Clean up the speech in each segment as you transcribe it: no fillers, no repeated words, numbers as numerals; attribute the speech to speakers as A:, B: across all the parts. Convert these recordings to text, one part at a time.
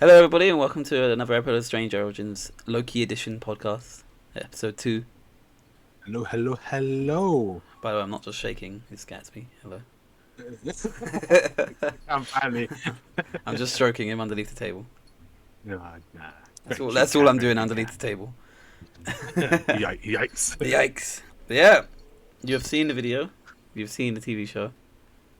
A: Hello, everybody, and welcome to another episode of Strange Origins Loki Edition podcast, episode 2.
B: Hello, hello, hello.
A: By the way, I'm not just shaking, it's Gatsby. Hello.
B: I'm finally.
A: I'm just stroking him underneath the table.
B: Nah.
A: That's all I'm doing underneath the table.
B: Yikes.
A: Yikes. But yeah, you have seen the video, you've seen the TV show.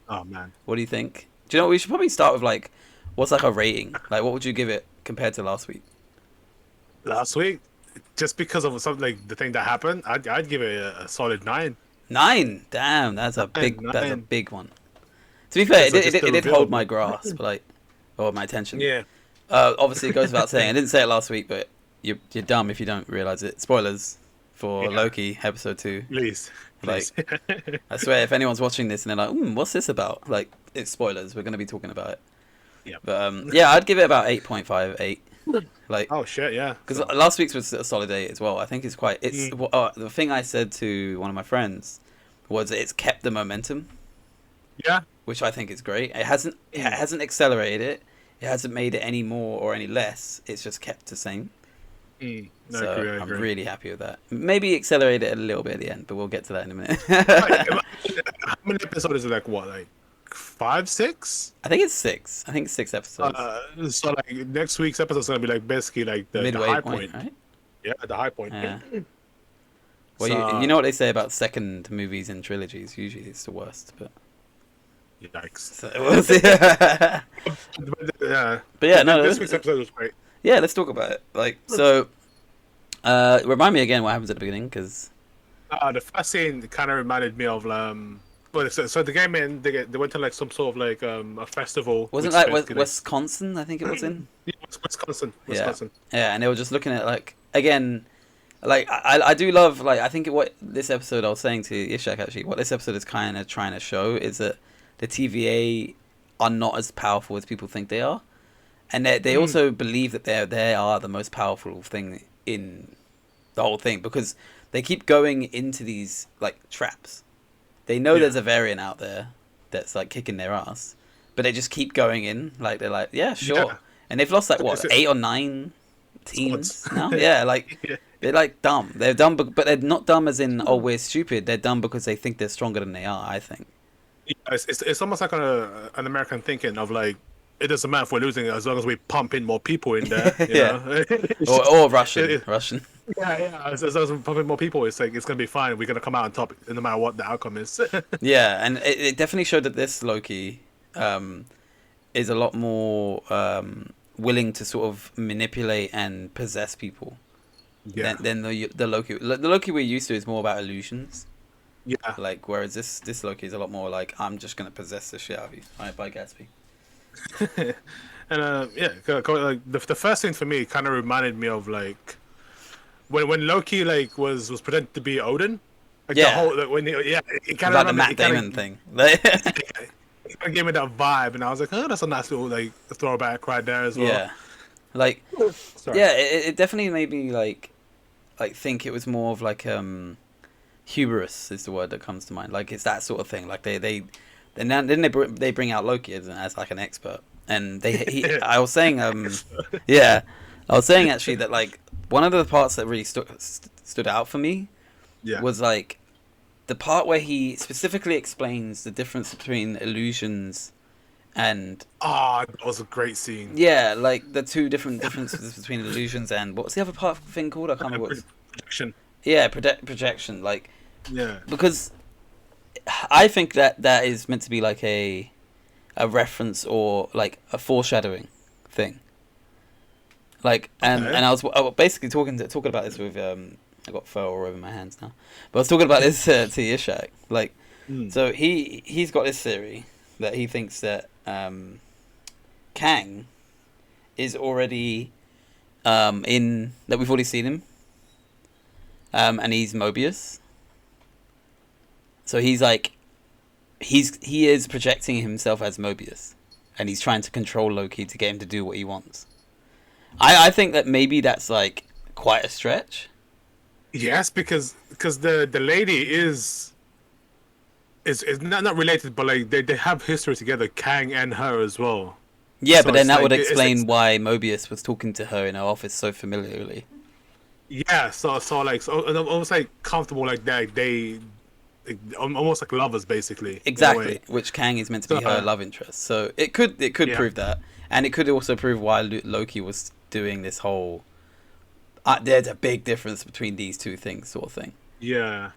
B: Oh, man.
A: What do you think? Do you know, we should probably start with, like, what's like a rating? Like, what would you give it compared to last week?
B: Last week, just because of something like the thing that happened, I'd give it a solid 9.
A: 9? Damn, that's a big
B: Nine.
A: one. To be fair,
B: Yeah, so
A: it
B: just the
A: did
B: reveal.
A: hold my grasp, like, or my attention.
B: Yeah.
A: Obviously, it goes without saying. I didn't say it last week, but you're dumb if you don't realize it. Spoilers for Loki episode 2.
B: Please.
A: Like, I swear, if anyone's watching this and they're like, "What's this about?" Like, it's spoilers. We're going to be talking about it.
B: Yeah.
A: But yeah, I'd give it about 8.5, 8. Like,
B: Oh, shit, yeah.
A: because last week's was a solid 8 as well. I think it's quite. The thing I said to one of my friends was that it's kept the momentum,
B: Yeah.
A: which I think is great. It hasn't accelerated it. It hasn't made it any more or any less. It's just kept the same.
B: I
A: So
B: agree.
A: I'm really happy with that. Maybe accelerate it a little bit at the end, but we'll get to that in a minute.
B: How many episodes is it? Like, what? Like, 5, 6?
A: I think it's 6. I think it's 6 episodes.
B: So, like, next week's episode is going to be, like, basically, like, the
A: Midway
B: high
A: point,
B: point.
A: right?
B: Yeah, the high point.
A: Yeah. Well,
B: So-
A: you know what they say about second movies in trilogies? Usually it's the worst, but
B: Yikes.
A: so we'll see. But
B: Yeah.
A: yeah, no,
B: This week's episode was great.
A: yeah, let's talk about it. Like, so, remind me again what happens at the beginning, because
B: The first scene kind of reminded me of well, so the game in they went to like some sort of like a festival.
A: wasn't
B: which
A: like
B: basically,
A: Wisconsin? I think it was in.
B: yeah, Wisconsin.
A: Yeah, yeah, and they were just looking at like again, like I do love like I think what this episode I was saying to Ishak actually what this episode is kind of trying to show is that the TVA are not as powerful as people think they are, and they also believe that they are the most powerful thing in the whole thing because they keep going into these like traps. They know there's a variant out there that's like kicking their ass, but they just keep going in. Like they're like, yeah, sure.
B: Yeah.
A: And they've lost like what
B: Is it-
A: 8 or 9 teams
B: Squads.
A: now. Yeah, like
B: Yeah.
A: they're like dumb. They're dumb, but they're not dumb as in oh we're stupid. They're dumb because they think they're stronger than they are. I think.
B: Yeah, it's almost like an American thinking of like it doesn't matter if we're losing as long as we pump in more people in there. You
A: Yeah.
B: know?
A: Or Russian.
B: It-
A: Russian.
B: yeah. As long as we pump in more people, it's like it's gonna be fine. We're gonna come out on top no matter what the outcome is.
A: Yeah, and it definitely showed that this Loki is a lot more willing to sort of manipulate and possess people
B: Yeah.
A: than the Loki. The Loki we're used to is more about illusions.
B: Yeah.
A: Like, whereas this Loki is a lot more like, I'm just going to possess the shit out of you. Alright, bye, Gatsby.
B: And like the first thing for me kind of reminded me of like when Loki like was pretending to be Odin. Like
A: Yeah.
B: the whole like, when it kind
A: About
B: of
A: the Matt Damon thing.
B: It kind of gave me that vibe, and I was like, oh, that's a nice little like throwback right there as well.
A: Yeah. Like,
B: Sorry.
A: yeah, it definitely made me like think it was more of like hubris is the word that comes to mind. Like it's that sort of thing. Like then they bring out Loki as like an expert, and I was saying yeah, I was saying actually that like one of the parts that really stood out for me
B: Yeah.
A: was like the part where he specifically explains the difference between illusions and
B: That was a great scene.
A: yeah, like the two different differences between illusions and what's the other part thing called? I can't remember what it's.
B: Projection.
A: Yeah, projection. Like
B: Yeah.
A: because I think that is meant to be like a reference or like a foreshadowing thing. Like and
B: Okay.
A: I was basically talking about this with I got fur all over my hands now, but I was talking about this to Ishak. Like so he's got this theory that he thinks that Kang is already in that we've already seen him. And he's Mobius. So he's like, he is projecting himself as Mobius, and he's trying to control Loki to get him to do what he wants. I think that maybe that's like quite a stretch.
B: Yes, because the lady is not related, but like they have history together, Kang and her as well.
A: Yeah,
B: So
A: but then
B: it's
A: that
B: like
A: would
B: it's
A: explain why Mobius was talking to her in her office so familiarly.
B: yeah. So almost like comfortable like that. They like, almost like lovers basically in a way.
A: Exactly, which Kang is meant to
B: So
A: be her love interest. So it could
B: yeah,
A: prove that, and it could also prove why Loki was doing this whole. There's a big difference between these two things, sort of thing.
B: yeah.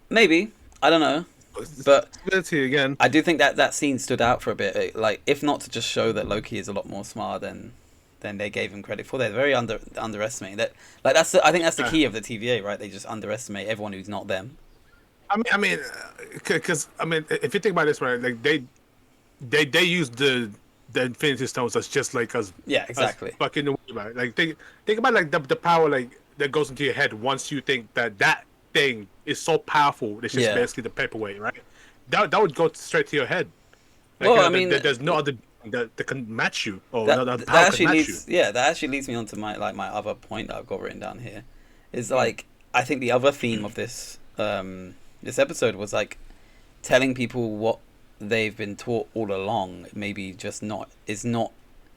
A: Maybe I don't know, but
B: Possibility again.
A: I do think that that scene stood out for a bit. Like, if not to just show that Loki is a lot more smart than they gave him credit for. They're very underestimating that. Like I think that's the key of the TVA, right? They just underestimate everyone who's not them.
B: Because if you think about this, right, like they use the Infinity Stones as just like as
A: Yeah, exactly.
B: as fucking the way, right? Like think about like the power like that goes into your head once you think that thing is so powerful. It's just
A: Yeah.
B: basically the paperweight, right? That would go straight to your head. Like,
A: Well, I mean,
B: there's no other that can match you, or
A: that
B: no other
A: that
B: power can
A: actually
B: match you.
A: leads that actually leads me on to my other point that I've got written down here, is like I think the other theme of this episode was like telling people what they've been taught all along. Maybe just not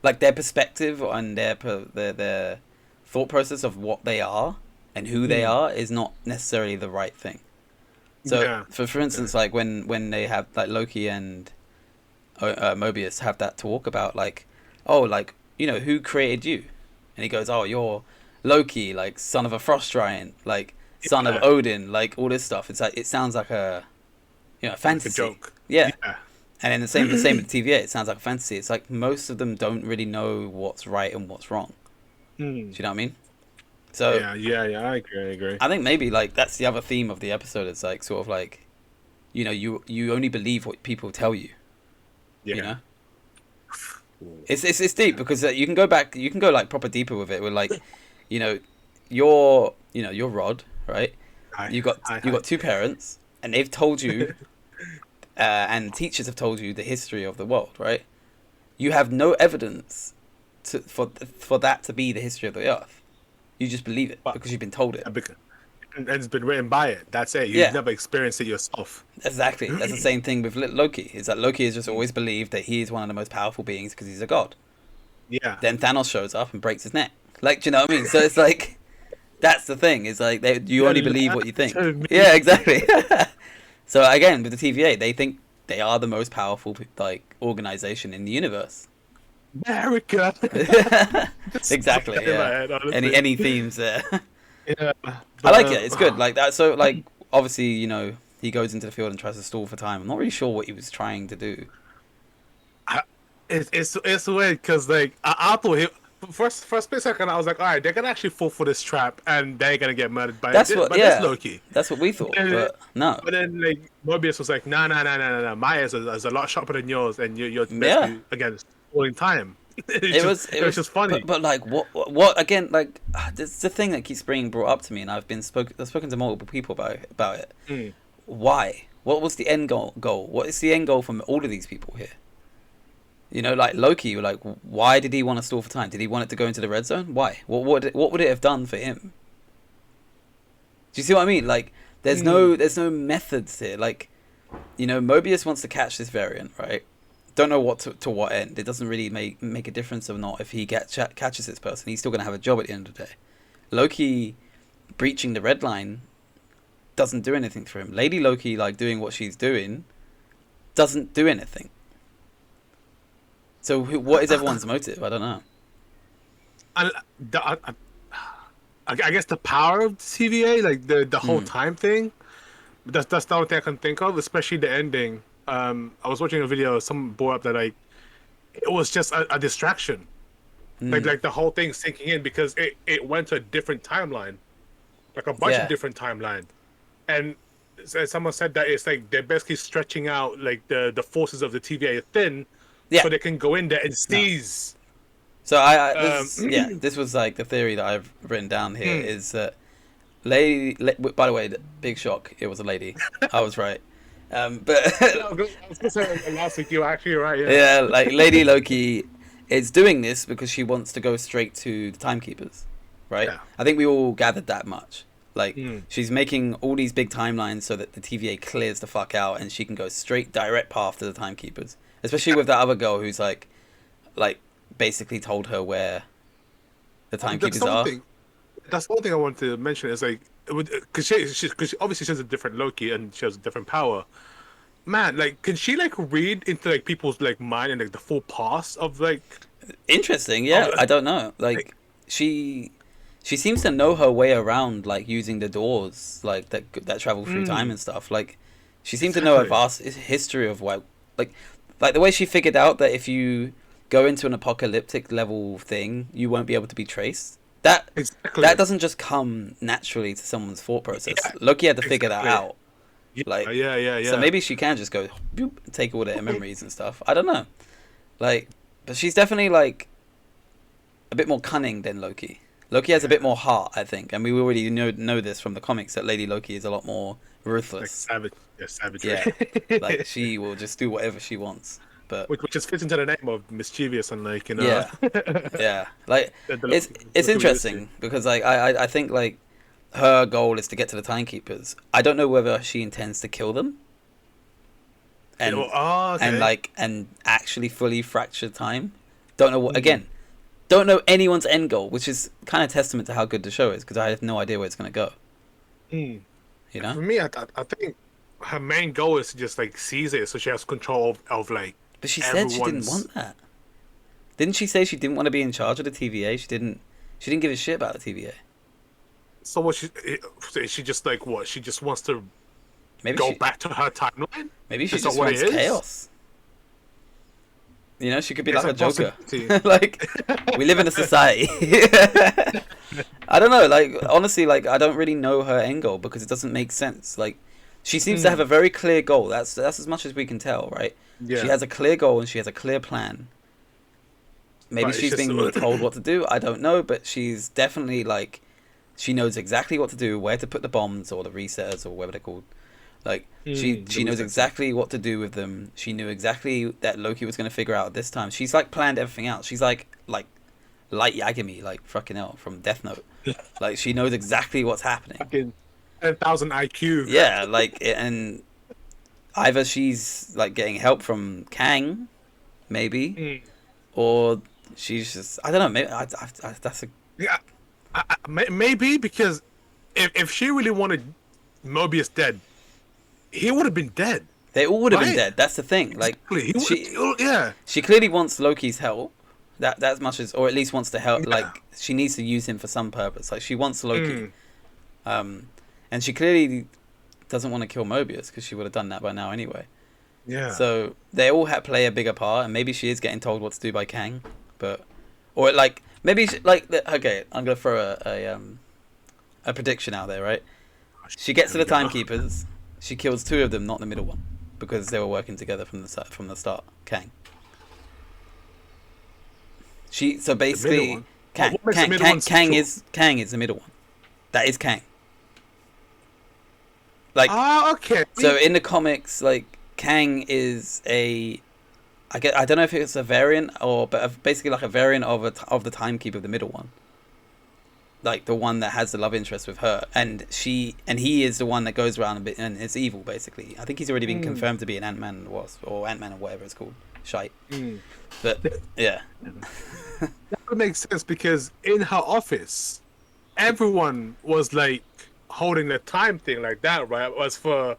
A: like their perspective and their thought process of what they are and who they are is not necessarily the right thing. So
B: Yeah.
A: for instance, like when they have like Loki and Mobius have that talk about like, oh, like, who created you, and he goes, oh, you're Loki, like son of a frost giant, like son of
B: Yeah.
A: Odin, like all this stuff. It's like it sounds like a
B: Like a
A: fantasy.
B: joke.
A: Yeah.
B: Yeah.
A: And then the same with TVA. It sounds like a fantasy. It's like most of them don't really know what's right and what's wrong. Do you know what I mean? So
B: Yeah. I agree.
A: I think maybe like that's the other theme of the episode. It's like sort of like, you only believe what people tell you.
B: Yeah.
A: You know, it's deep because you can go like proper deeper with it. With like, you're Rod, right? You got two parents, and they've told you, and teachers have told you the history of the world, right? You have no evidence for that to be the history of the Earth. You just believe it because you've been told it.
B: And it's been written by it. That's it. You've
A: Yeah.
B: never experienced it yourself.
A: Exactly. That's the same thing with Loki. Is that Loki has just always believed that he is one of the most powerful beings because he's a god.
B: Yeah.
A: Then Thanos shows up and breaks his neck. Like, do you know what I mean? So it's like, that's the thing. It's like you only believe what you think. Yeah, exactly. So again, with the TVA, they think they are the most powerful like organization in the universe.
B: America.
A: Exactly.
B: In my
A: Yeah.
B: head, honestly.
A: Any themes there?
B: Yeah.
A: I like it. It's good. Like that. So like obviously he goes into the field and tries to stall for time. I'm not really sure what he was trying to do.
B: It's weird because like I thought first split second I was like, all right, they're gonna actually fall for this trap and they're gonna get murdered by
A: That's
B: this Loki.
A: That's what we thought. But no.
B: But then like Mobius was like, no. My eyes is a lot sharper than yours, and you're basically again stalling time. It was just funny.
A: But like what again? Like it's the thing that keeps being brought up to me, and I've spoken to multiple people about it. Why? What was the end goal? What is the end goal from all of these people here? Like Loki. Like, why did he want to stall for time? Did he want it to go into the red zone? Why? What would it have done for him? Do you see what I mean? Like, there's no methods here. Like, Mobius wants to catch this variant, right? Don't know what to what end. It doesn't really make a difference or not if he catches this person. He's still going to have a job at the end of the day. Loki breaching the red line doesn't do anything for him. Lady Loki, like, doing what she's doing doesn't do anything. So what is everyone's motive? I don't know.
B: I guess the power of the TVA, like the whole time thing, that's the only thing I can think of, especially the ending. I was watching a video, someone brought up that like it was just a distraction, like the whole thing sinking in because it went to a different timeline, like a bunch of different timelines, and someone said that it's like they're basically stretching out like the forces of the TVA thin, so they can go in there and seize.
A: So this was like the theory that I've written down here is that by the way, big shock, it was a lady. I was right. But
B: I was gonna say last week you were actually right.
A: Yeah, like Lady Loki is doing this because she wants to go straight to the Timekeepers, right?
B: Yeah.
A: I think we all gathered that much. Like she's making all these big timelines so that the TVA clears the fuck out and she can go direct path to the Timekeepers. Especially with that other girl who's like basically told her where the
B: That's
A: timekeepers
B: the one
A: are.
B: thing. That's the one thing I wanted to mention is like, because she obviously she has a different Loki and she has a different power. Man, like, can she like read into like people's like mind and like the full past of like
A: Interesting,
B: of
A: yeah. I don't know.
B: like
A: She she seems to know her way around, like using the doors, like that travel through time and stuff. Like she seems to know a
B: exactly.
A: vast history of like like the way she figured out that if you go into an apocalyptic level thing, you won't be able to be traced. That
B: Exactly.
A: doesn't just come naturally to someone's thought process.
B: Yeah,
A: Loki had to figure that
B: exactly.
A: out.
B: Yeah,
A: Like, so
B: yeah.
A: maybe she can just go boop, take all their memories and stuff. I don't know. Like, but she's definitely like a bit more cunning than Loki. Loki has a bit
B: Yeah.
A: more heart, I think, and we already know this from the comics that Lady Loki is a lot more
B: Like
A: ruthless.
B: savage, yeah, savagery.
A: Yeah, like she will just do whatever she wants. But
B: Which just fits into the name of mischievous and like
A: yeah, yeah, like
B: the
A: it's
B: Loki we used to.
A: interesting because like I think like her goal is to get to the Timekeepers. I don't know whether she intends to kill them
B: Yeah,
A: and
B: well, oh,
A: and
B: okay.
A: like and actually fully fracture time. Don't know what
B: Mm,
A: again. Don't know anyone's end goal, which is kind of testament to how good the show is because I have no idea where it's gonna go.
B: mm.
A: You
B: For
A: know,
B: me, I think her main goal is to just like seize it, so she has control of like
A: but she said she didn't
B: everyone's.
A: want that. Didn't she say she didn't want to be in charge of the TVA? She didn't. She didn't give a shit about the TVA.
B: So what she just like what? She just wants to
A: Maybe
B: go
A: she.
B: back to her timeline.
A: Maybe she
B: Is that
A: just
B: what it
A: wants
B: is?
A: chaos. You know, she could be
B: It's
A: like
B: a
A: a Joker.
B: possibility.
A: Like, we live in a society. I don't know. Like, honestly, like I don't really know her end goal because it doesn't make sense. Like, she seems to have
B: Mm,
A: a very clear goal. That's as much as we can tell, right? She
B: yeah,
A: has a clear goal and she has a clear plan. Maybe
B: but it's
A: she's
B: just
A: being told what to do. I don't know, but she's definitely like she knows exactly what to do, where to put the bombs or the resetters or whatever they're called. Like
B: the
A: she knows
B: research.
A: exactly what to do with them. She knew exactly that Loki was going to figure out this time. She's like planned everything out. She's like Light Yagami, like fucking hell from Death Note. Like she knows exactly what's happening.
B: Fucking 10,000 IQ.
A: Yeah, and either she's like getting help from Kang, maybe,
B: Mm.
A: or she's just I don't know. Maybe that's a
B: Yeah, maybe because if she really wanted Mobius dead, he would have been dead,
A: they all would have been
B: right?
A: dead. That's the thing. Like
B: Exactly. He would.
A: she
B: Yeah.
A: she clearly wants Loki's help. That as much as, or at least wants to help.
B: Yeah.
A: Like she needs to use him for some purpose. Like she wants Loki,
B: Mm,
A: and she clearly doesn't want to kill Mobius because she would have done that by now anyway.
B: yeah.
A: So they all play a bigger part, and maybe she is getting told what to do by Kang, but or like maybe okay, I'm gonna throw a prediction out there, right? She gets to
B: Here
A: the
B: we go.
A: Timekeepers, she kills two of them, not the middle one, because they were working together from the start. Kang. She so
B: The middle
A: basically
B: one. What makes the middle one special?
A: Kang is the middle one. That is Kang. Like
B: Ah, okay.
A: so in the comics, like Kang is I don't know if it's a variant or but basically like a variant of of the Timekeeper, the middle one, like the one that has the love interest with her, and he is the one that goes around a bit and is evil basically. I think he's already been
B: Mm,
A: confirmed to be an Ant-Man and Wasp or Ant-Man or whatever it's called, shite.
B: mm.
A: But yeah,
B: That would make sense because in her office, everyone was like holding the time thing like that, right? As for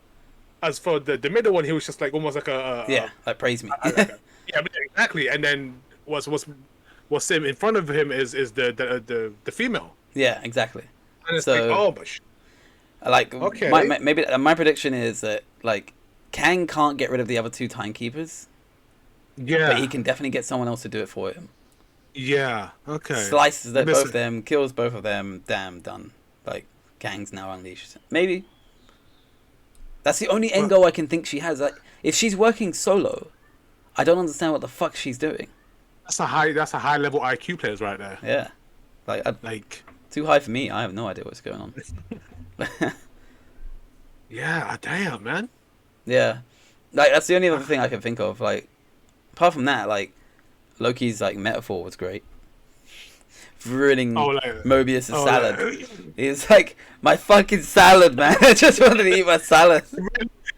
B: the middle one, he was just like almost like
A: yeah, like praise me.
B: like a yeah, but exactly. And then what's sitting in front of him is the female.
A: Yeah, exactly.
B: And it's like,
A: So
B: oh, but
A: like
B: okay,
A: maybe my prediction is that like Kang can't get rid of the other two Timekeepers, but he
B: yeah,
A: can definitely get someone else to do it for him.
B: yeah, okay.
A: Slices both
B: Listen,
A: of them, kills both of them. Damn, done. Like Kang's now unleashed. Maybe that's the only end
B: well,
A: goal I can think she has. Like if she's working solo, I don't understand what the fuck she's doing.
B: that's a high level IQ players right there.
A: Yeah, like
B: Like,
A: too high for me. I have no idea what's going on.
B: yeah, damn, man.
A: Yeah, like that's the only other thing I can think of. Like apart from that, like Loki's like metaphor was great.
B: Oh,
A: Ruining
B: like,
A: Mobius'
B: oh,
A: salad.
B: like,
A: He's like my fucking salad, man. I just wanted to eat my salad.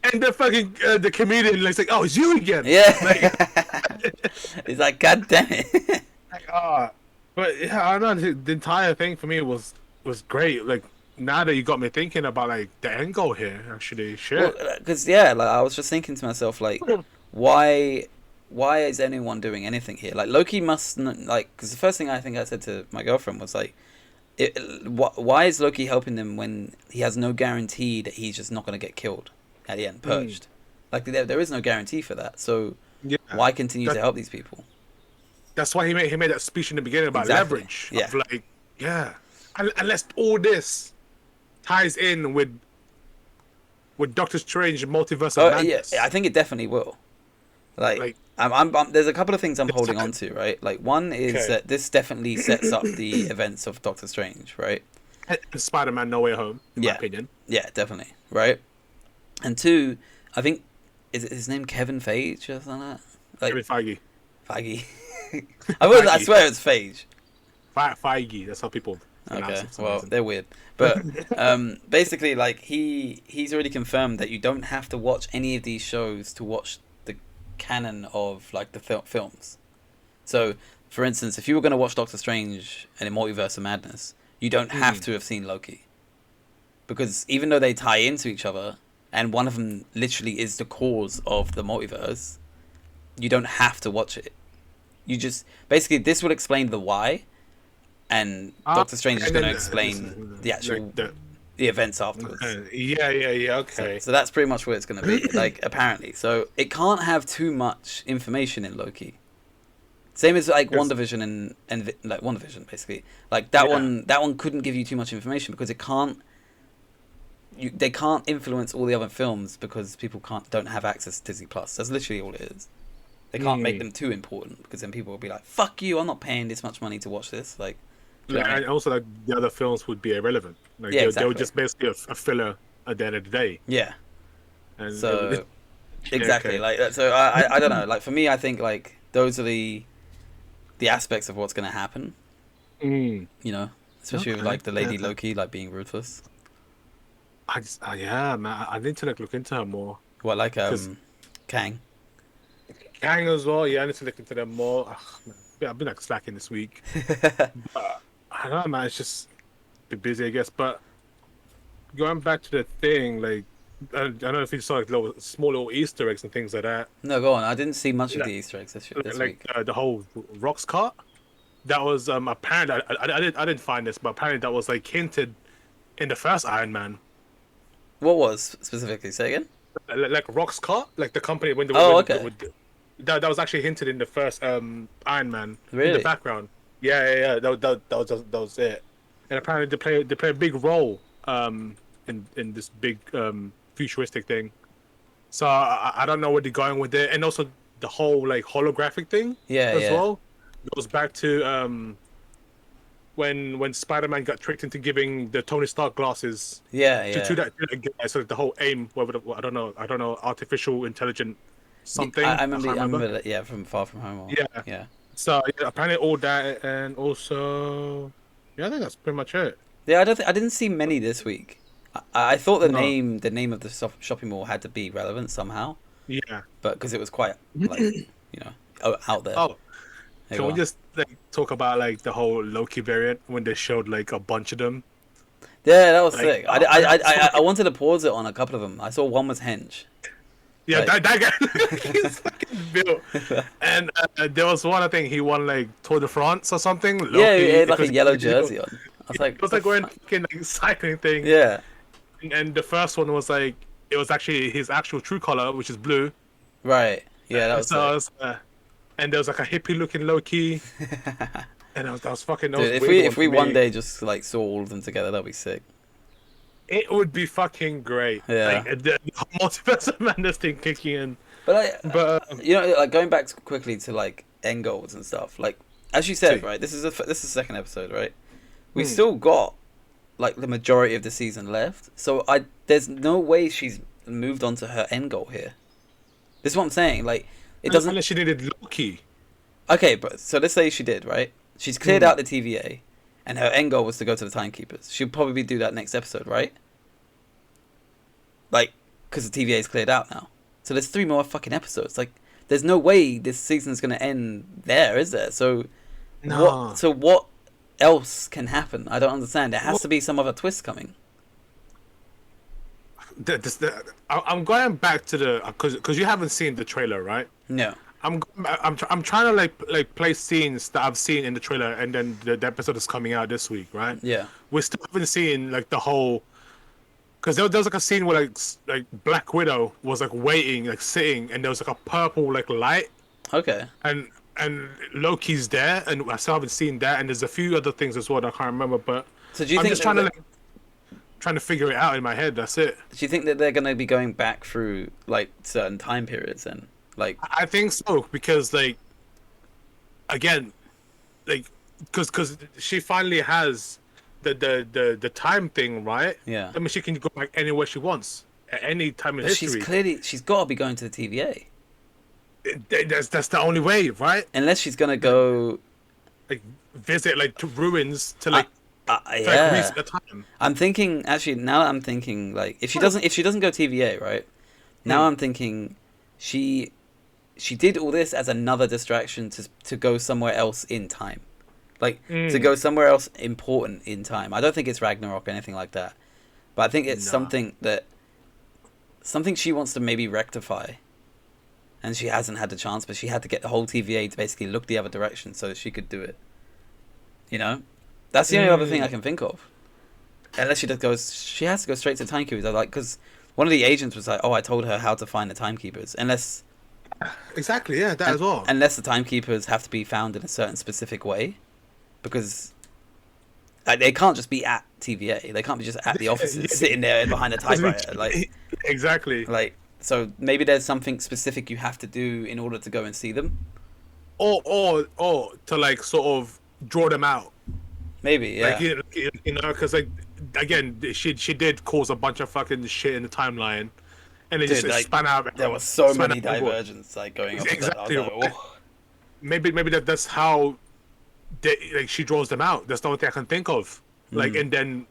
B: and the fucking the comedian like, oh, it's you again.
A: Yeah.
B: Like,
A: He's like, God damn it.
B: Like, but yeah, I don't know. The entire thing for me was great. Like now that you got me thinking about like the end goal here, actually,
A: Well,
B: shit.
A: because yeah, like I was just thinking to myself, like, why, why is anyone doing anything here? Like Loki must like, because the first thing I think I said to my girlfriend was like, why is Loki helping them when he has no guarantee that he's just not going to get killed at the end,
B: Mm,
A: purged? Like there is no guarantee for that. So
B: yeah,
A: why continue to
B: that
A: help these people?
B: that's why he made that speech in the beginning about
A: Exactly.
B: leverage
A: Yeah.
B: of like, yeah, unless all this ties in with Doctor Strange Multiverse of
A: Oh yeah, I
B: Madness.
A: think it definitely will. Like,
B: Like,
A: there's a couple of things I'm
B: this
A: holding
B: time,
A: on to, right? Like, one is
B: okay,
A: that this definitely sets up the events of Doctor Strange, right?
B: and Spider-Man No Way Home, in my
A: Yeah,
B: opinion.
A: yeah, definitely, right? And two, I think is it his name Kevin Feige or something like that? Like
B: Kevin Feige,
A: Feige. I
B: Feige,
A: swear it's Feige.
B: Feige. That's how people pronounce
A: Okay,
B: it for some
A: well
B: reason.
A: they're weird, but basically, like he's already confirmed that you don't have to watch any of these shows to watch the canon of like the films. So, for instance, if you were going to watch Doctor Strange and the Multiverse of Madness, you don't have
B: Mm.
A: to have seen Loki. Because even though they tie into each other, and one of them literally is the cause of the multiverse, you don't have to watch it. You just. Basically, this will explain the why, and
B: Ah,
A: Doctor Strange is
B: and
A: going to
B: then this is
A: explain the
B: like
A: actual. The events afterwards.
B: yeah,
A: So,
B: okay.
A: so that's pretty much what it's going to be, like, apparently. So, it can't have too much information in Loki. Same as like
B: Because
A: WandaVision and like WandaVision basically. Like
B: yeah,
A: that one couldn't give you too much information because it can't they can't influence all the other films because people don't have access to Disney Plus. That's literally all it is. They can't make
B: mm.
A: them too important because then people will be like, "Fuck you! I'm not paying this much money to watch this." Like, do you know
B: Like,
A: what I
B: and
A: mean?
B: also like the other films would be irrelevant. Like
A: Yeah,
B: they were
A: exactly.
B: just basically a filler at the end of the day,
A: Yeah.
B: and
A: So
B: yeah,
A: exactly
B: okay.
A: like that. So I don't know. Like for me, I think like those are the aspects of what's gonna happen.
B: Mm.
A: You know, especially with
B: Okay.
A: like the
B: Yeah.
A: Lady Loki like being ruthless.
B: I just, yeah, man. I need to like look into her more
A: What like
B: because
A: Kang.
B: Kang as well. Yeah, I need to look into them more. Ugh, man. Yeah, I've been like slacking this week, but I don't know, man. It's just been busy, I guess. But going back to the thing, like I don't know if you saw like small little Easter eggs and things like that.
A: No, go on. I didn't see much of the
B: Like,
A: Easter eggs this
B: like
A: week.
B: the whole rocks cart. That was apparently I didn't find this, but apparently that was like hinted in the first Iron Man.
A: What was specifically? Say again.
B: Like Roxcart, like the company
A: Oh, okay.
B: that was actually hinted in the first Iron Man in the
A: Really?
B: background. Yeah. That was it. And apparently they play a big role in this big futuristic thing. So I don't know where they're going with it, and also the whole like holographic thing
A: Yeah,
B: as
A: yeah,
B: well goes back to when Spider-Man got tricked into giving the Tony Stark glasses
A: yeah,
B: to
A: yeah.
B: that guy. So the whole aim, whatever, I don't know, artificial intelligent
A: I
B: something. I can't remember.
A: remember that. Yeah, from Far From Home. Or,
B: Yeah.
A: yeah,
B: So yeah, apparently all that, and also, yeah, I think that's pretty much it.
A: yeah. I didn't see many this week. I thought
B: No.
A: the name of the shopping mall had to be relevant somehow,
B: Yeah.
A: but because it was quite like you know out there.
B: Oh,
A: Hey,
B: can
A: go
B: we
A: on.
B: just like talk about like the whole Loki variant when they showed like a bunch of them?
A: Yeah, that was
B: Like,
A: sick.
B: that was
A: I
B: fucking,
A: wanted to pause it on a couple of them. I saw one was Hench.
B: yeah,
A: Like,
B: that guy, he's fucking built. And there was one, I think he won like Tour de France or something.
A: yeah, he
B: Loki,
A: had like a
B: because
A: yellow
B: he
A: jersey on. I was like,
B: was
A: the
B: like wearing
A: fuck?
B: fucking like cycling thing.
A: Yeah,
B: And the first one was like it was actually his actual true color, which is blue.
A: right. Yeah, that was
B: So I
A: sick.
B: was, and there was like a hippie looking Loki, and that was fucking that
A: Dude,
B: was a weird one
A: if
B: for
A: we one
B: me.
A: day just like saw all of them together, that'd be sick.
B: It would be fucking great, like
A: Yeah,
B: the multiverse of madness thing kicking in.
A: but like,
B: But
A: you know, like going back quickly to like end goals and stuff. Like as you said,
B: see,
A: right? This is the second episode, right? We
B: hmm.
A: still got like the majority of the season left, so I there's no way she's moved on to her end goal here. This is what I'm saying. Like it doesn't.
B: Unless she needed Loki.
A: Okay, but so let's say she did, right? She's cleared
B: Hmm.
A: out the TVA, and her end goal was to go to the Timekeepers. She'll probably do that next episode, right? Like, because the TVA is cleared out now. So there's 3 more fucking episodes. Like, there's no way this season's gonna end there, is there? So
B: No.
A: what else can happen? I don't understand. There has
B: Well,
A: to be some other twist coming.
B: I'm going back to the because you haven't seen the trailer, right?
A: No.
B: I'm trying to like place scenes that I've seen in the trailer, and then the episode is coming out this week, right?
A: Yeah.
B: We still haven't seen like the whole, because there was like a scene where like Black Widow was like waiting, like sitting, and there was like a purple like light,
A: Okay.
B: and Loki's there, and I still haven't seen that, and there's a few other things as well that I can't remember, but
A: So do you
B: I'm
A: think
B: just trying to figure it out in my head. That's it.
A: do you think that they're going to be going back through like certain time periods then? Like,
B: I think so, because like again, like because she finally has the time thing, right?
A: yeah.
B: I mean, she can go back anywhere she wants at any time in
A: But
B: history.
A: she's got to be going to the TVA.
B: That's the only way, right?
A: Unless she's going to go
B: Like visit like to ruins to like
A: yeah.
B: reset the time.
A: I'm thinking actually now I'm thinking like if she doesn't go TVA, right? Now I'm thinking she did all this as another distraction to go somewhere else in time. Like to go somewhere else important in time. I don't think it's Ragnarok or anything like that. But I think it's something she wants to maybe rectify. And she hasn't had the chance, but she had to get the whole TVA to basically look the other direction so that she could do it. You know? That's the only other thing I can think of. Unless she just goes, she has to go straight to Timekeepers. I like, because one of the agents was like, "Oh, I told her how to find the Timekeepers."
B: Exactly, yeah, that as well.
A: Unless the Timekeepers have to be found in a certain specific way, because like, they can't just be at TVA. They can't be just at the offices sitting there behind a typewriter. Like
B: exactly.
A: like so maybe there's something specific you have to do in order to go and see them.
B: Or to like sort of draw them out.
A: Maybe, yeah.
B: Like you know, because like again, she did cause a bunch of fucking shit in the timeline, and it
A: Dude,
B: just
A: like,
B: span out.
A: there were so
B: span
A: many
B: out everywhere.
A: divergence like going up.
B: Exactly.
A: I was like, oh.
B: Maybe that's how like she draws them out. That's the only thing I can think of. Like, and then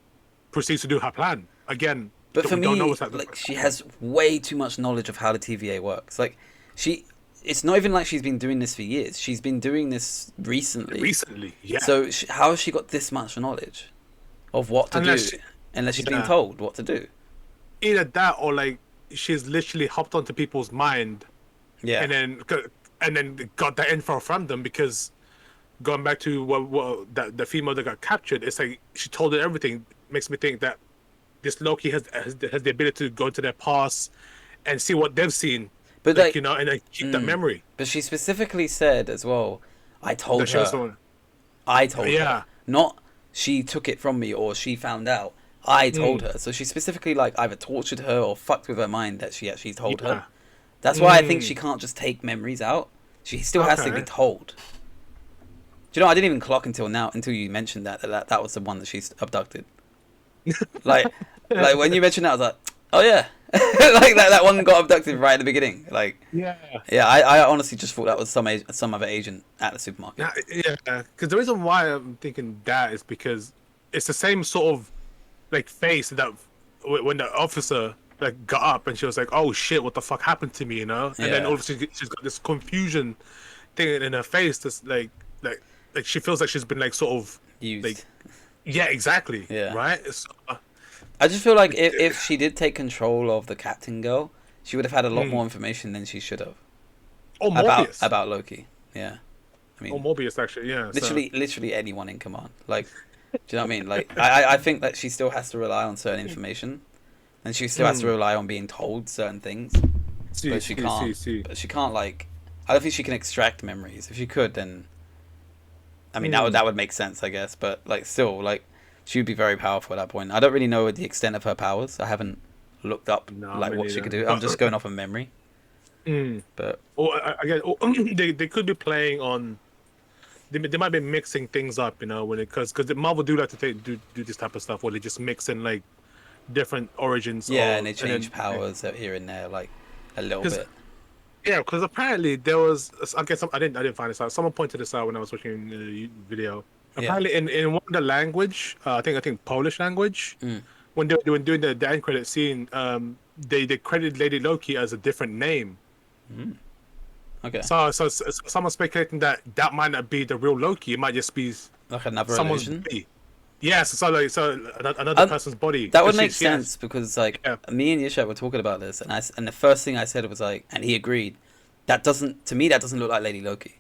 B: proceeds to do her plan again.
A: But for
B: we
A: me,
B: don't know what's happening.
A: like she has way too much knowledge of how the TVA works. Like it's not even like she's been doing this for years. She's been doing this recently.
B: Recently, yeah.
A: So how has she got this much knowledge of what to do? Unless she's been told what to do.
B: Either that, or like she's literally hopped onto people's mind,
A: Yeah.
B: and then got that info from them, because going back to what the female that got captured, it's like she told her everything. Makes me think that this Loki has the ability to go to their past and see what they've seen,
A: But
B: like, you know, and like keep that memory.
A: But she specifically said as well, I told
B: She was
A: her.
B: the one-
A: I told
B: Yeah.
A: her. Not she took it from me or she found out. I told her. So she specifically like either tortured her or fucked with her mind that she actually told
B: Yeah.
A: her. That's why I think she can't just take memories out. She still has to be
B: Okay.
A: told. Do you know, I didn't even clock until you mentioned that was the one that she's abducted. like when you mentioned that, I was like, oh yeah. Like that one got abducted right at the beginning. Like
B: Yeah.
A: yeah, I honestly just thought that was some other agent at the supermarket.
B: Yeah, because the reason why I'm thinking that is because it's the same sort of like face that when the officer like got up and she was like, "Oh shit, what the fuck happened to me?" You know, and then
A: Yeah.
B: all of a sudden she's got this confusion thing in her face that's like she feels like she's been like sort of
A: Used.
B: like yeah, exactly,
A: Yeah.
B: right. So,
A: I just feel like if she did take control of the captain girl, she would have had a lot more information than she should have
B: or Morbius,
A: about Loki. Yeah, I
B: or
A: mean,
B: Morbius actually, yeah.
A: literally anyone in command. Like, do you know what I mean? Like, I think that she still has to rely on certain information, and she still has to rely on being told certain things. But she can't. But she can't like. I don't think she can extract memories. If she could, then. I mean, that would make sense, I guess. But like, still, like. She would be very powerful at that point. I don't really know the extent of her powers. I haven't looked up what she could do. I'm just going off of memory. But
B: or again, they could be playing on. They might be mixing things up, you know, when because Marvel do like to do this type of stuff where they just mix in like different origins.
A: yeah, and they change powers here and there, like a little bit.
B: Yeah, because apparently there was. I guess I didn't find this out. Someone pointed this out when I was watching the video. Apparently, in one of the language, I think Polish language, when doing the end credit scene, they credited Lady Loki as a different name.
A: Okay.
B: So someone's speculating that that might not be the real Loki. It might just be
A: Like another
B: someone's
A: illusion.
B: body. Yes, another
A: Um,
B: person's body.
A: that would
B: Because
A: make
B: yes,
A: sense because like
B: yeah.
A: me and Yishak were talking about this, and and the first thing I said was like, and he agreed. That doesn't to me. That doesn't look like Lady Loki.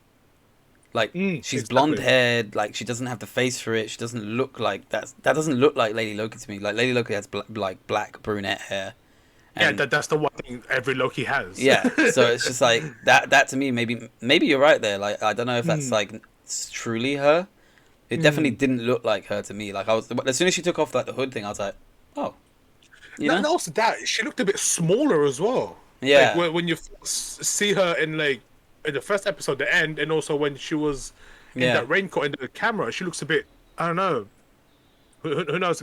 A: Like she's blonde
B: Exactly.
A: haired. Like she doesn't have the face for it. She doesn't look like that doesn't look like Lady Loki to me. Like Lady Loki has like black brunette hair,
B: Yeah,
A: and
B: that's the one thing every Loki has.
A: yeah. So it's just like that to me. Maybe you're right there. Like I don't know if that's
B: Mm,
A: like truly her. It definitely
B: mm.
A: didn't look like her to me. Like I was as soon as she took off like the hood thing, I was like, oh, you
B: Not
A: know,
B: also that she looked a bit smaller as well. Like
A: yeah,
B: when you see her in like in the first episode, the end, and also when she was in
A: yeah.
B: that raincoat in the camera, she looks a bit. I don't know. Who knows?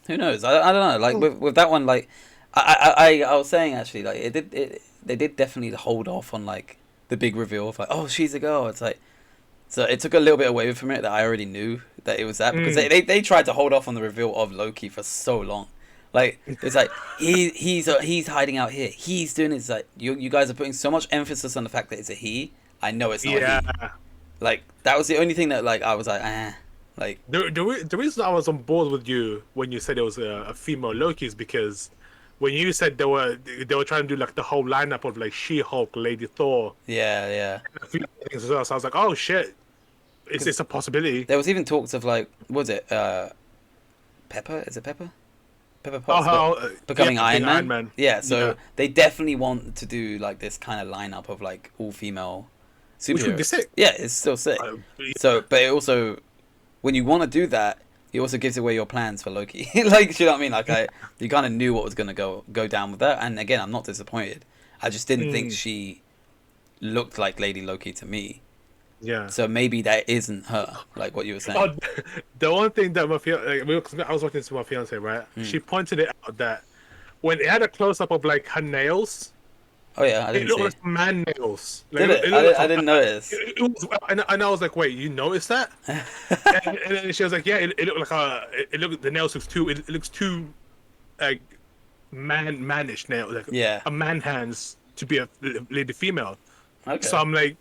A: Who knows? I don't know. Like with that one, like I was saying actually, like they did definitely hold off on like the big reveal of like, oh, she's a girl. It's like so it took a little bit away from it that I already knew that it was that because
B: Mm.
A: they tried to hold off on the reveal of Loki for so long. Like it's like he's hiding out here. He's doing it. It's like you guys are putting so much emphasis on the fact that it's a he. I know it's not a
B: Yeah.
A: he. Like that was the only thing that like I was like, like
B: The reason I was on board with you when you said it was a female Loki is because when you said they were trying to do like the whole lineup of like She-Hulk, Lady Thor,
A: yeah, yeah.
B: and a few things as well. So I was like, oh shit, it's a possibility.
A: There was even talks of like, what was it Pepper? Is it Pepper? Pepper
B: Oh,
A: Potts becoming
B: yeah,
A: Iron
B: being
A: Man.
B: Iron Man.
A: Yeah, so
B: Yeah,
A: they definitely want to do like this kind of lineup of like all female
B: which would be
A: superheroes.
B: sick.
A: Yeah, it's still sick. So, but it also when you want to do that, it also gives away your plans for Loki. Like, you know what I mean? Like, you kind of knew what was gonna go down with that. And again, I'm not disappointed. I just didn't think
B: Mm,
A: she looked like Lady Loki to me.
B: yeah.
A: So maybe that isn't her, like what you were saying.
B: Oh, the one thing that my fiance, like, 'cause I was watching this with my fiance, right?
A: Mm.
B: She pointed it out that when it had a close up of like her nails,
A: Oh yeah, I
B: it
A: didn't
B: looked
A: see.
B: like man nails. Like,
A: Did it?
B: it looked
A: I
B: like
A: didn't notice.
B: and I was like, wait, you noticed that? And then she was like, yeah, it looked like it looked the nails looks too it looks too like manish nail like
A: Yeah.
B: a man hands to be a lady female. So
A: Okay.
B: I'm like,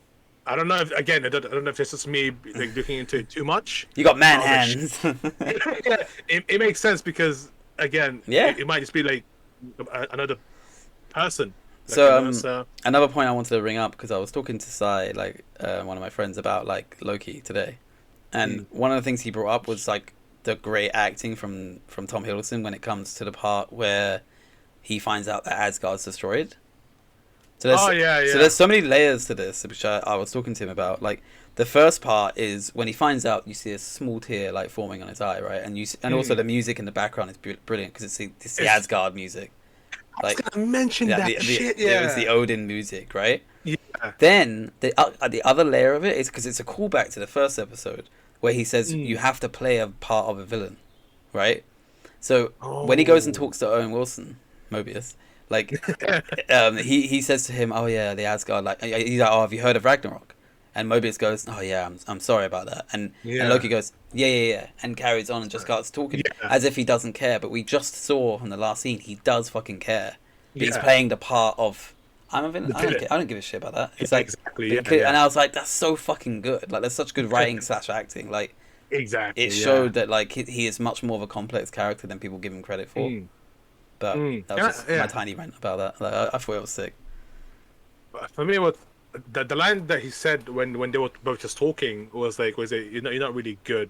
B: I don't know if again I don't know if this is me like looking into it too much.
A: You got man
B: I was like,
A: hands.
B: yeah, it makes sense because again,
A: Yeah.
B: it might just be like another person. Like,
A: So
B: so
A: another point I wanted to bring up because I was talking to Sai, like one of my friends, about like Loki today, and one of the things he brought up was like the great acting from Tom Hiddleston when it comes to the part where he finds out that Asgard's destroyed. So there's
B: oh yeah,
A: so
B: yeah.
A: there's so many layers to this, which I was talking to him about. Like the first part is when he finds out, you see a small tear like forming on his eye, right? And and also the music in the background is brilliant because it's the
B: It's-
A: Asgard music.
B: I was
A: Like
B: gonna mention
A: yeah,
B: that shit. Yeah,
A: it was the Odin music, right?
B: yeah.
A: Then the other layer of it is because it's a callback to the first episode where he says you have to play a part of a villain, right? So when he goes and
B: Oh.
A: talks to Owen Wilson, Mobius, like he says to him, "Oh yeah, the Asgard." Like he's like, "Oh, have you heard of Ragnarok?" And Mobius goes, "Oh yeah, I'm sorry about that." And
B: Yeah.
A: Loki goes, "Yeah," and carries on and just starts talking
B: Yeah.
A: as if he doesn't care. But we just saw from the last scene he does fucking care. But he's
B: Yeah.
A: playing the part of I'm a villain.
B: The
A: I don't
B: villain.
A: care. I don't give a shit about that. It's
B: Yeah,
A: like
B: exactly,
A: the
B: yeah,
A: kid-
B: yeah.
A: and I was like, that's so fucking good. Like, there's such good writing slash acting. Like,
B: Exactly.
A: it showed that like he is much more of a complex character than people give him credit for.
B: Mm.
A: But
B: Mm.
A: that was just
B: Yeah.
A: my tiny rant about that. Like, I thought it was sick.
B: For me, what the line that he said when they were both just talking was like, was it you're not really good.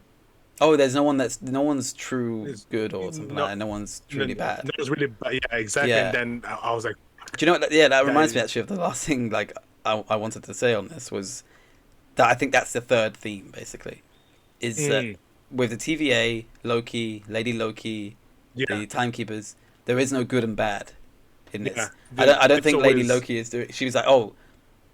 A: Oh, there's no one's true
B: It's-
A: good or something
B: no-
A: like that. No one's truly bad.
B: That was really bad. Yeah, exactly.
A: Yeah.
B: And then I was like,
A: Do you know what? Yeah, that reminds me
B: is-
A: actually of the last thing. Like, I wanted to say on this was that I think that's the third theme basically, is that
B: Mm.
A: with the TVA, Loki, Lady Loki,
B: yeah,
A: the Timekeepers, there is no good and bad in this.
B: Yeah.
A: I don't
B: It's
A: think Lady
B: always-
A: Loki is doing. She was like, "Oh,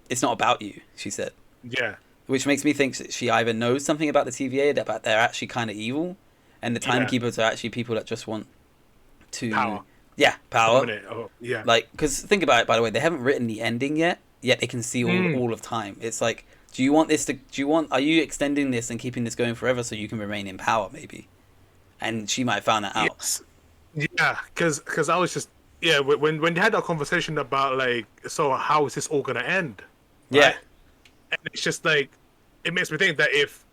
A: it's not about you," she said,
B: yeah,
A: which makes me think that she either knows something about the TVA that they're actually kind of evil, and the
B: Yeah.
A: Timekeepers are actually people that just want to
B: Power.
A: Yeah, power.
B: Dominate. Oh, yeah,
A: Like, because think about it. By the way, they haven't written the ending yet they can see all of time. It's like, do you want this to? Are you extending this and keeping this going forever so you can remain in power? Maybe, and she might have found that out.
B: yes, yeah, because I was just when they had that conversation about like, so how is this all gonna end?
A: Yeah.
B: right? And it's just like it makes me think that if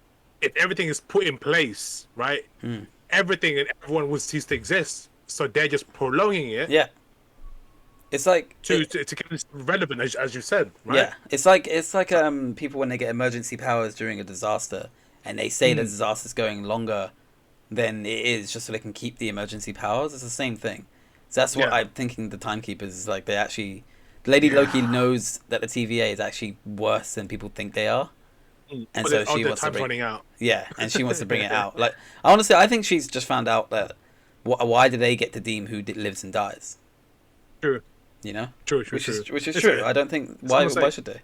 B: everything is put in place, right,
A: Mm.
B: everything and everyone would cease to exist. So they're just prolonging it
A: Yeah. It's like
B: to keep this relevant, as you said, right?
A: yeah. It's like people when they get emergency powers during a disaster and they say the
B: Mm,
A: disaster's going longer than it is just so they can keep the emergency powers. It's the same thing. So that's what
B: yeah,
A: I'm thinking. The Timekeepers is like they actually. Lady Loki
B: yeah.
A: knows that the TVA is actually worse than people think they are, and so
B: Oh,
A: she
B: the
A: wants to
B: time's
A: bring.
B: running out.
A: Yeah, and she wants to bring it out. Like honestly, I think she's just found out that why do they get to deem who lives and dies?
B: True,
A: You know,
B: true.
A: which is
B: It's,
A: true. I don't think
B: it's
A: why
B: almost
A: why
B: like
A: should they?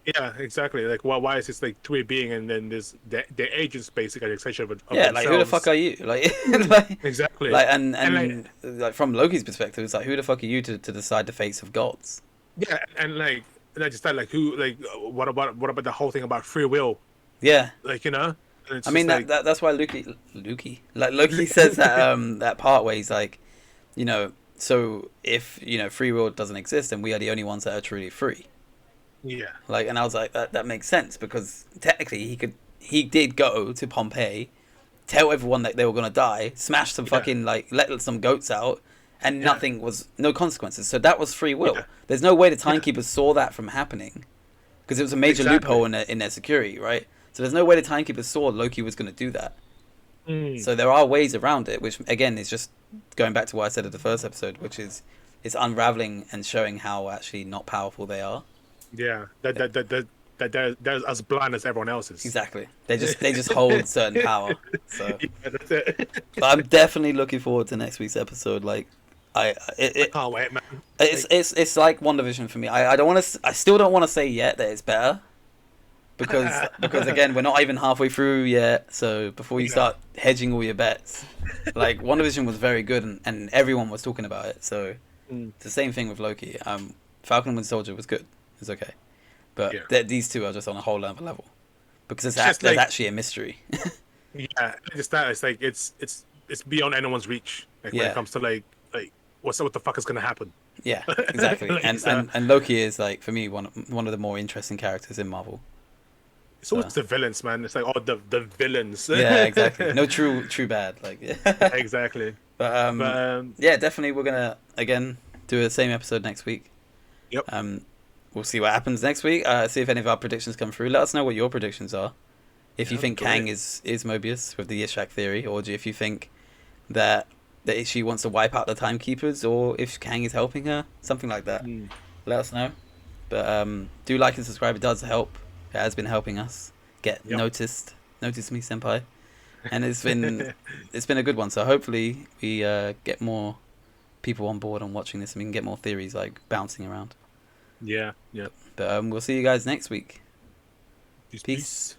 B: yeah, exactly. Like why is this like three being and then there's the agents basically an extension of
A: Yeah, like who the fuck
B: themselves.
A: are you? Like like
B: Exactly,
A: like
B: and like
A: like from Loki's perspective, it's like who the fuck are you to decide the fates of gods?
B: yeah, and like not just that, like who like what about the whole thing about free will?
A: Yeah,
B: Like and
A: I
B: it's
A: mean
B: just like
A: that's why Loki says that that part where he's like, you know, so if you know free will doesn't exist, then we are the only ones that are truly free.
B: yeah,
A: Like, and I was like, that makes sense because technically he did go to Pompeii, tell everyone that they were gonna die, smash some
B: yeah,
A: fucking like let some goats out, and
B: yeah,
A: nothing was no consequences. So that was free
B: yeah,
A: will. There's no way the
B: yeah,
A: timekeepers saw that from happening because it was a major loophole
B: exactly.
A: in their security, right? So there's no way the timekeepers saw Loki was gonna do that.
B: Mm,
A: So there are ways around it, which again is just going back to what I said at the first episode, which is it's unraveling and showing how actually not powerful they are.
B: yeah, that's as blind as everyone else is.
A: Exactly. They just hold certain power. So,
B: Yeah, that's it.
A: but I'm definitely looking forward to next week's episode. Like,
B: I can't wait, man. Like,
A: it's like WandaVision for me. I don't want to. I still don't want to say yet that it's better because again we're not even halfway through yet. So before you
B: yeah,
A: start hedging all your bets, like WandaVision was very good and everyone was talking about it. So
B: mm,
A: it's the same thing with Loki. Falcon and Winter Soldier was good. It's okay. But
B: yeah.
A: these two are just on a whole other level because
B: It's just
A: there's
B: like
A: actually a mystery.
B: yeah, just that. It's like it's beyond anyone's reach. Like when it
A: Yeah,
B: comes to like what the fuck is gonna happen?
A: yeah, exactly.
B: Like, so,
A: And Loki is like for me one of the more interesting characters in Marvel.
B: it's
A: So
B: always the villains, man. It's like oh the villains.
A: yeah, exactly. No true bad. Like
B: Exactly.
A: but
B: But
A: yeah, definitely we're gonna again do the same episode next week.
B: yep.
A: We'll see what happens next week. See if any of our predictions come through. Let us know what your predictions are. If you
B: Yeah,
A: think Kang
B: brilliant.
A: is Mobius with the Ishak theory, or if you think that she wants to wipe out the Timekeepers, or if Kang is helping her, something like that.
B: Mm.
A: Let us know. But do like and subscribe. It does help. It has been helping us get
B: Yep.
A: noticed. Notice me, senpai. And it's been a good one. So hopefully we get more people on board on watching this, and we can get more theories like bouncing around.
B: Yeah. Yeah.
A: But we'll see you guys next week.
B: Peace.
A: Peace.